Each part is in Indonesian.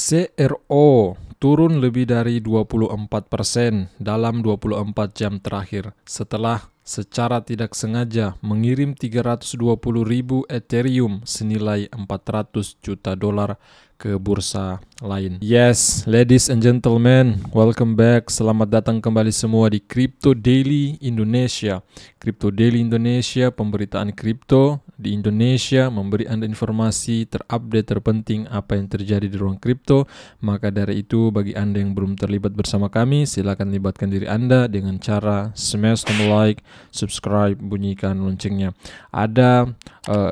CRO turun lebih dari 24% dalam 24 jam terakhir setelah secara tidak sengaja mengirim 320.000 Ethereum senilai 400 juta dolar ke bursa lain. Yes, ladies and gentlemen, welcome back. Selamat datang kembali semua di Crypto Daily Indonesia. Crypto Daily Indonesia, pemberitaan kripto di Indonesia, memberi Anda informasi terupdate terpenting apa yang terjadi di ruang kripto. Maka dari itu, bagi Anda yang belum terlibat bersama kami, silakan libatkan diri Anda dengan cara smash tombol like, subscribe, bunyikan loncengnya. Ada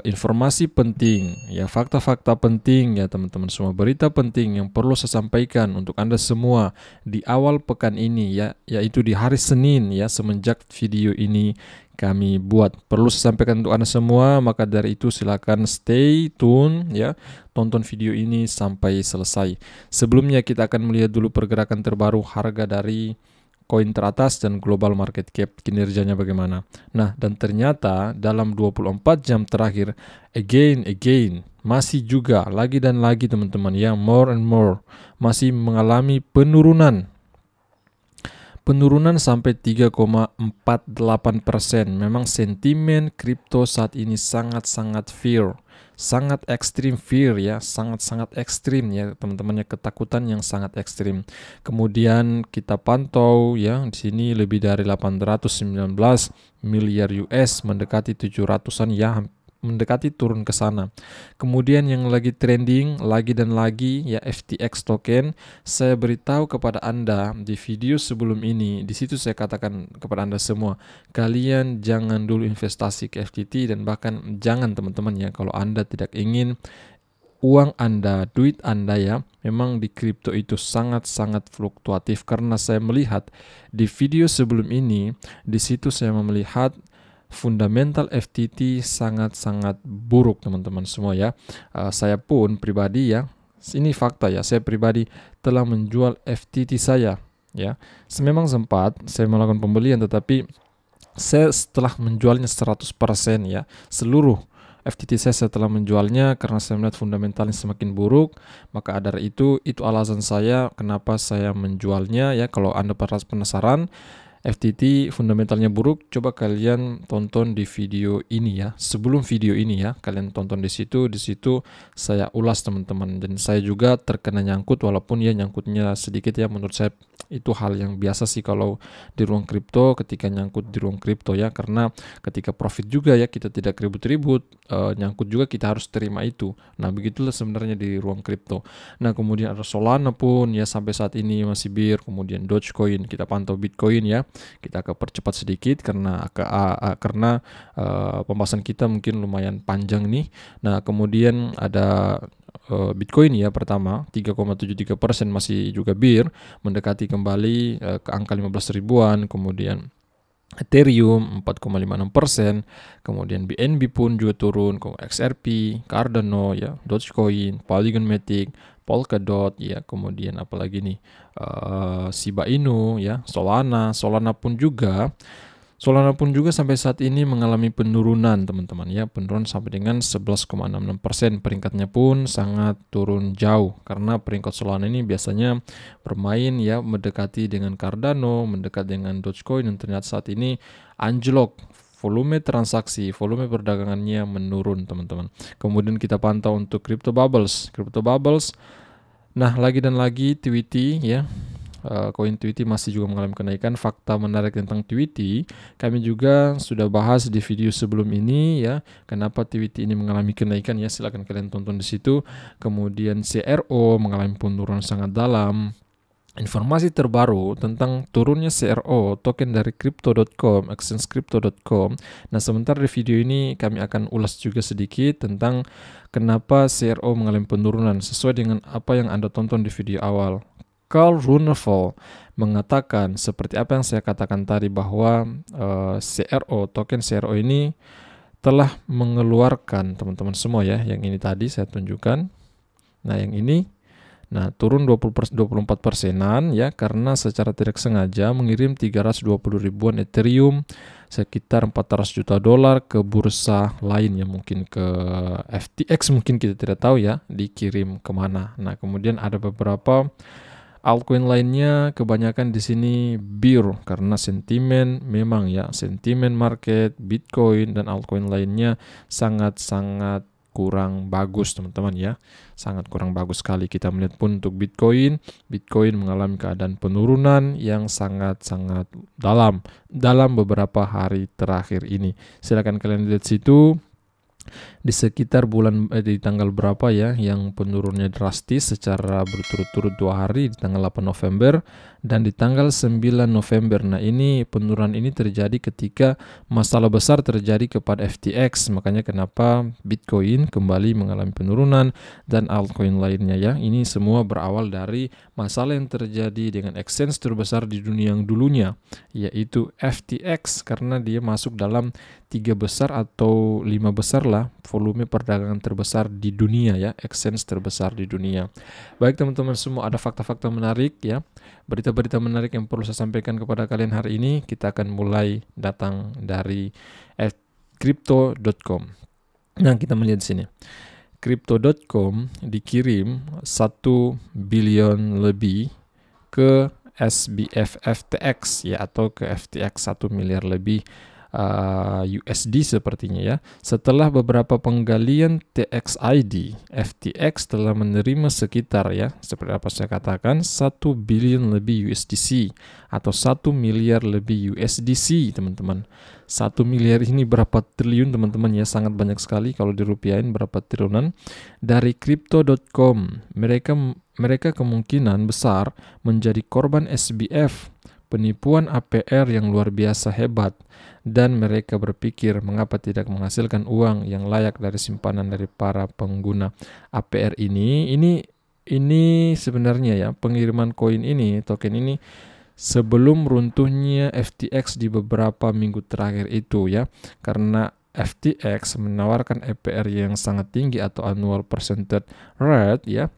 informasi penting, ya, fakta-fakta penting, ya teman-teman semua, berita penting yang perlu saya sampaikan untuk Anda semua di awal pekan ini, ya, yaitu di hari Senin, ya, semenjak video ini kami buat. Perlu saya sampaikan untuk Anda semua, maka dari itu silakan stay tune, ya, tonton video ini sampai selesai. Sebelumnya kita akan melihat dulu pergerakan terbaru harga dari koin teratas dan global market cap, kinerjanya bagaimana. Nah, dan ternyata dalam 24 jam terakhir, again, masih juga lagi dan lagi teman-teman, ya, more and more, masih mengalami penurunan sampai 3,48%. Memang sentimen kripto saat ini sangat-sangat sangat ekstrim fear, ya, sangat-sangat ekstrim, ya teman-temannya, ketakutan yang sangat ekstrim. Kemudian kita pantau, ya, di sini lebih dari 819 miliar US, mendekati 700-an, ya, mendekati turun ke sana. Kemudian yang lagi trending lagi dan lagi, ya, FTX token. Saya beritahu kepada Anda di video sebelum ini. Di situ saya katakan kepada Anda semua, kalian jangan dulu investasi ke FTT, dan bahkan jangan teman-teman, ya, kalau Anda tidak ingin uang Anda, duit Anda, ya, memang di kripto itu sangat-sangat fluktuatif. Karena saya melihat di video sebelum ini, di situ saya melihat fundamental FTT sangat-sangat buruk teman-teman semua, ya. Saya pun pribadi, ya, ini fakta, ya, saya pribadi telah menjual FTT saya, ya. Memang sempat saya melakukan pembelian, tetapi saya setelah menjualnya 100%, ya, seluruh FTT saya telah menjualnya karena saya melihat fundamentalnya semakin buruk. Maka dari itu alasan saya kenapa saya menjualnya, ya. Kalau Anda penasaran FTT fundamentalnya buruk, coba kalian tonton di video ini, ya. Sebelum video ini, ya, kalian tonton di situ saya ulas teman-teman, dan saya juga terkena nyangkut, walaupun ya nyangkutnya sedikit, ya, menurut saya itu hal yang biasa sih kalau di ruang kripto, ketika nyangkut di ruang kripto, ya, karena ketika profit juga, ya, kita tidak ribut-ribut, nyangkut juga kita harus terima itu. Nah, begitulah sebenarnya di ruang kripto. Nah, kemudian ada Solana pun, ya, sampai saat ini masih bir, kemudian Dogecoin, kita pantau Bitcoin, ya. Kita akan percepat sedikit karena pembahasan kita mungkin lumayan panjang nih. Nah, kemudian ada Bitcoin, ya, pertama 3,73% masih juga bir, mendekati kembali ke angka 15 ribuan. Kemudian Ethereum 4,56%, kemudian BNB pun juga turun, XRP, Cardano, ya, Dogecoin, Polygon Matic, Polkadot, ya, kemudian apalagi nih, Shiba Inu, ya, Solana pun juga sampai saat ini mengalami penurunan teman-teman, ya, penurunan sampai dengan 11,66%. Peringkatnya pun sangat turun jauh karena peringkat Solana ini biasanya bermain, ya, mendekati dengan Cardano, mendekat dengan Dogecoin, dan ternyata saat ini anjlok. Volume transaksi, volume perdagangannya menurun teman-teman. Kemudian kita pantau untuk Crypto Bubbles. Nah, lagi dan lagi Tweety, ya, koin Tweety masih juga mengalami kenaikan. Fakta menarik tentang Tweety kami juga sudah bahas di video sebelum ini, ya, kenapa Tweety ini mengalami kenaikan, ya, silahkan kalian tonton di situ. Kemudian CRO mengalami penurunan sangat dalam. Informasi terbaru tentang turunnya CRO, token dari Crypto.com, exchange Crypto.com. Nah, sebentar di video ini kami akan ulas juga sedikit tentang kenapa CRO mengalami penurunan sesuai dengan apa yang Anda tonton di video awal. Carl Runeval mengatakan seperti apa yang saya katakan tadi, bahwa token CRO ini telah mengeluarkan, teman-teman semua, ya, yang ini tadi saya tunjukkan. Nah, yang ini, nah, turun 24%, ya, karena secara tidak sengaja mengirim 320 ribuan Ethereum sekitar 400 juta dolar ke bursa lain ya, mungkin ke FTX, mungkin kita tidak tahu ya dikirim kemana. Nah kemudian ada beberapa altcoin lainnya, kebanyakan di sini bear karena sentimen, memang ya sentimen market Bitcoin dan altcoin lainnya sangat-sangat kurang bagus teman-teman ya, sangat kurang bagus sekali. Kita melihat pun untuk Bitcoin mengalami keadaan penurunan yang sangat-sangat dalam beberapa hari terakhir ini. Silakan kalian lihat situ di sekitar di tanggal berapa ya yang penurunnya drastis secara berturut-turut 2 hari, di tanggal 8 November dan di tanggal 9 November. Nah ini penurunan ini terjadi ketika masalah besar terjadi kepada FTX, makanya kenapa Bitcoin kembali mengalami penurunan dan altcoin lainnya ya. Ini semua berawal dari masalah yang terjadi dengan exchange terbesar di dunia yang dulunya, yaitu FTX, karena dia masuk dalam 3 besar atau 5 besar lah volume perdagangan terbesar di dunia ya, exchange terbesar di dunia. Baik teman-teman semua, ada fakta-fakta menarik ya, berita-berita menarik yang perlu saya sampaikan kepada kalian hari ini. Kita akan mulai datang dari crypto.com. Nah kita melihat sini, crypto.com dikirim 1 billion lebih ke SBF FTX ya, atau ke FTX 1 miliar lebih USD sepertinya ya. Setelah beberapa penggalian TXID, FTX telah menerima sekitar ya, seperti apa saya katakan, 1 billion lebih USDC atau 1 miliar lebih USDC teman-teman. 1 miliar ini berapa triliun teman-teman ya, sangat banyak sekali kalau dirupiahin berapa triliunan. Dari crypto.com, mereka kemungkinan besar menjadi korban SBF, penipuan APR yang luar biasa hebat, dan mereka berpikir mengapa tidak menghasilkan uang yang layak dari simpanan dari para pengguna APR ini. Ini sebenarnya ya, pengiriman koin ini, token ini sebelum runtuhnya FTX di beberapa minggu terakhir itu ya, karena FTX menawarkan APR yang sangat tinggi atau annual percentage rate ya,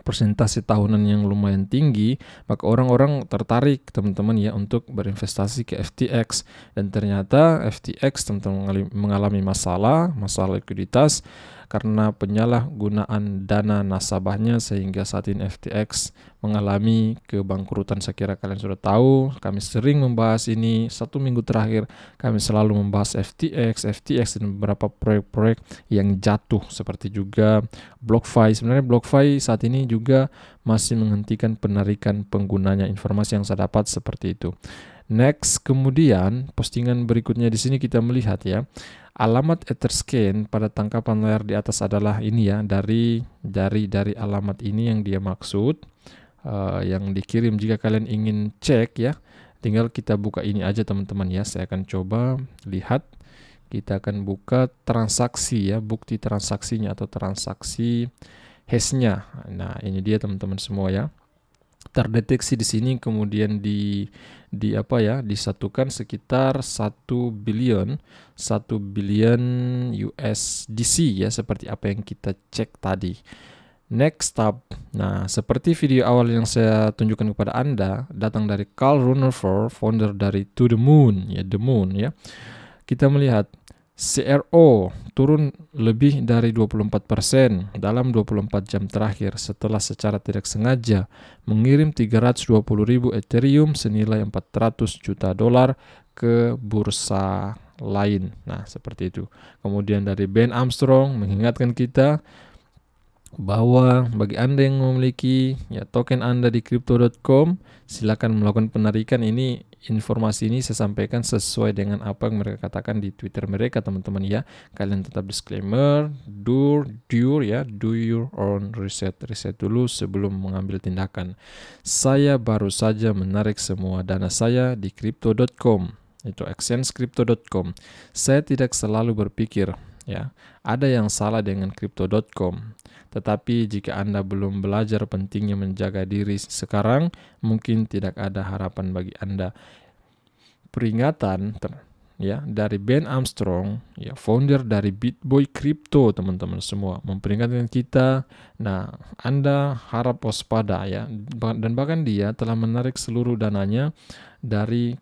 persentase tahunan yang lumayan tinggi, maka orang-orang tertarik teman-teman ya untuk berinvestasi ke FTX. Dan ternyata FTX teman-teman mengalami masalah likuiditas karena penyalahgunaan dana nasabahnya, sehingga saat ini FTX mengalami kebangkrutan. Saya kira kalian sudah tahu, kami sering membahas ini 1 minggu terakhir, kami selalu membahas FTX dan beberapa proyek-proyek yang jatuh, seperti juga BlockFi. Sebenarnya BlockFi saat ini juga masih menghentikan penarikan penggunanya, informasi yang saya dapat seperti itu. Next, kemudian postingan berikutnya di sini kita melihat ya, alamat Etherscan pada tangkapan layar di atas adalah ini ya, dari alamat ini yang dia maksud, yang dikirim. Jika kalian ingin cek ya, tinggal kita buka ini aja teman-teman ya. Saya akan coba lihat, kita akan buka transaksi ya, bukti transaksinya atau transaksi hash-nya. Nah ini dia teman-teman semua ya, terdeteksi di sini, kemudian disatukan sekitar 1 billion USDC ya, seperti apa yang kita cek tadi. Next up, nah seperti video awal yang saya tunjukkan kepada Anda, datang dari Carl Runefer, founder dari To The Moon ya, The Moon ya. Kita melihat CRO turun lebih dari 24% dalam 24 jam terakhir setelah secara tidak sengaja mengirim 320.000 Ethereum senilai 400 juta dolar ke bursa lain. Nah, seperti itu. Kemudian dari Ben Armstrong mengingatkan kita bahwa bagi Anda yang memiliki ya token Anda di crypto.com, silakan melakukan penarikan. Ini informasi ini saya sampaikan sesuai dengan apa yang mereka katakan di Twitter mereka teman-teman ya. Kalian tetap disclaimer, do your own riset dulu sebelum mengambil tindakan. Saya baru saja menarik semua dana saya di crypto.com, itu exchange crypto.com. Saya tidak selalu berpikir ya ada yang salah dengan crypto.com. Tetapi jika Anda belum belajar pentingnya menjaga diri sekarang, mungkin tidak ada harapan bagi Anda. Peringatan ya dari Ben Armstrong, ya founder dari BitBoy Crypto, teman-teman semua, memperingatkan kita. Nah, Anda harap waspada ya, dan bahkan dia telah menarik seluruh dananya dari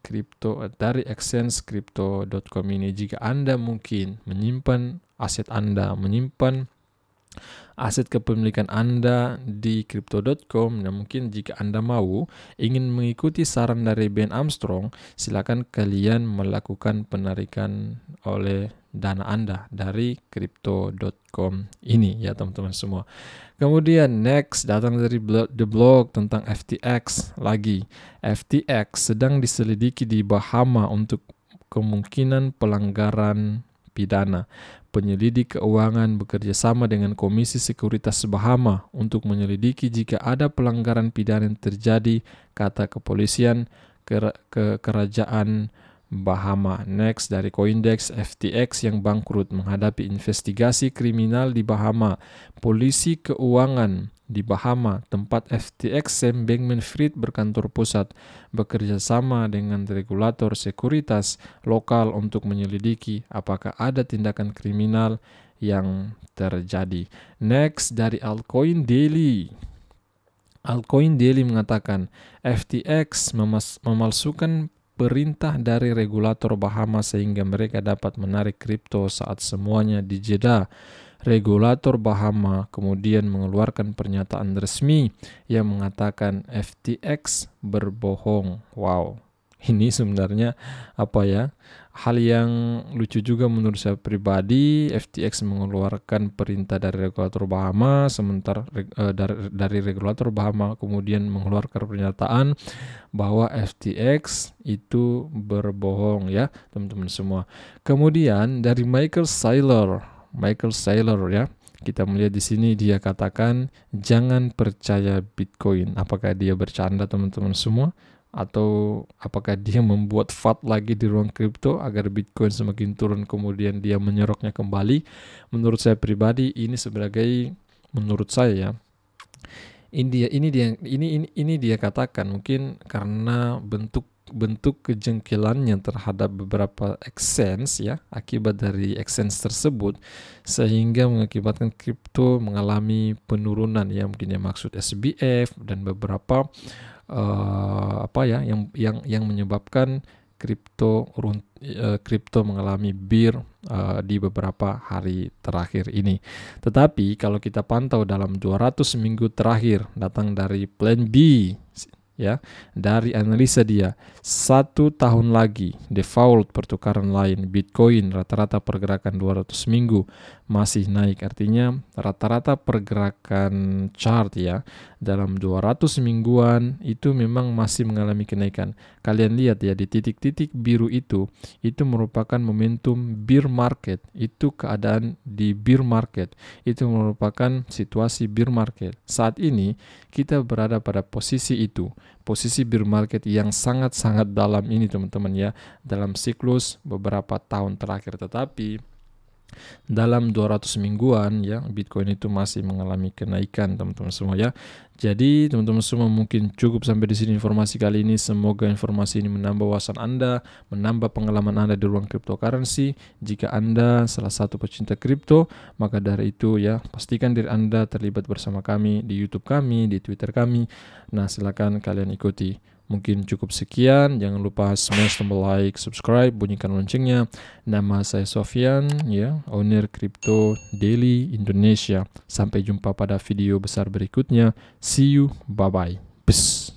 exchange crypto.com ini. Jika Anda mungkin menyimpan aset Anda, menyimpan aset kepemilikan Anda di crypto.com. Nah, mungkin jika Anda ingin mengikuti saran dari Ben Armstrong, silakan kalian melakukan penarikan oleh dana Anda dari crypto.com ini ya teman-teman semua. Kemudian next datang dari The Blog tentang FTX lagi. FTX sedang diselidiki di Bahama untuk kemungkinan pelanggaran pidana. Penyelidik keuangan bekerja sama dengan Komisi Sekuritas Bahama untuk menyelidiki jika ada pelanggaran pidana yang terjadi, kata kepolisian kerajaan Bahama. Next dari Coindex, FTX yang bangkrut menghadapi investigasi kriminal di Bahama. Polisi keuangan di Bahama, tempat FTX Sam Bankman-Fried berkantor pusat, bekerja sama dengan regulator sekuritas lokal untuk menyelidiki apakah ada tindakan kriminal yang terjadi. Next dari Altcoin Daily. Altcoin Daily mengatakan FTX memalsukan perintah dari regulator Bahama sehingga mereka dapat menarik kripto saat semuanya dijeda. Regulator Bahama kemudian mengeluarkan pernyataan resmi yang mengatakan FTX berbohong. Wow, ini sebenarnya hal yang lucu juga menurut saya pribadi. FTX mengeluarkan perintah dari regulator Bahama, sementara dari regulator Bahama kemudian mengeluarkan pernyataan bahwa FTX itu berbohong ya teman-teman semua. Kemudian dari Michael Saylor ya, kita melihat di sini dia katakan jangan percaya Bitcoin. Apakah dia bercanda teman-teman semua? Atau apakah dia membuat FUD lagi di ruang kripto agar Bitcoin semakin turun kemudian dia menyeroknya kembali? Menurut saya pribadi menurut saya ya, ini dia katakan mungkin karena bentuk kejengkelannya terhadap beberapa exchange ya, akibat dari exchange tersebut sehingga mengakibatkan kripto mengalami penurunan ya, mungkin yang maksud SBF dan beberapa yang menyebabkan kripto mengalami bear di beberapa hari terakhir ini. Tetapi kalau kita pantau dalam 200 minggu terakhir, datang dari Plan B ya, dari analisa dia 1 tahun lagi default pertukaran lain Bitcoin rata-rata pergerakan 200 minggu masih naik. Artinya rata-rata pergerakan chart ya dalam 200 mingguan itu memang masih mengalami kenaikan. Kalian lihat ya di titik-titik biru itu merupakan momentum bear market. Itu keadaan di bear market. Itu merupakan situasi bear market. Saat ini kita berada pada posisi bear market yang sangat-sangat dalam ini teman-teman ya, dalam siklus beberapa tahun terakhir. Tetapi dalam 200 mingguan ya, Bitcoin itu masih mengalami kenaikan teman-teman semua ya. Jadi teman-teman semua mungkin cukup sampai di sini informasi kali ini. Semoga informasi ini menambah wawasan Anda, menambah pengalaman Anda di ruang cryptocurrency. Jika Anda salah satu pecinta kripto, maka dari itu ya pastikan diri Anda terlibat bersama kami di YouTube kami, di Twitter kami. Nah, silakan kalian ikuti. Mungkin cukup sekian, jangan lupa smash tombol like, subscribe, bunyikan loncengnya. Nama saya Sofyan, ya, owner Crypto Daily Indonesia. Sampai jumpa pada video besar berikutnya. See you, bye-bye. Peace.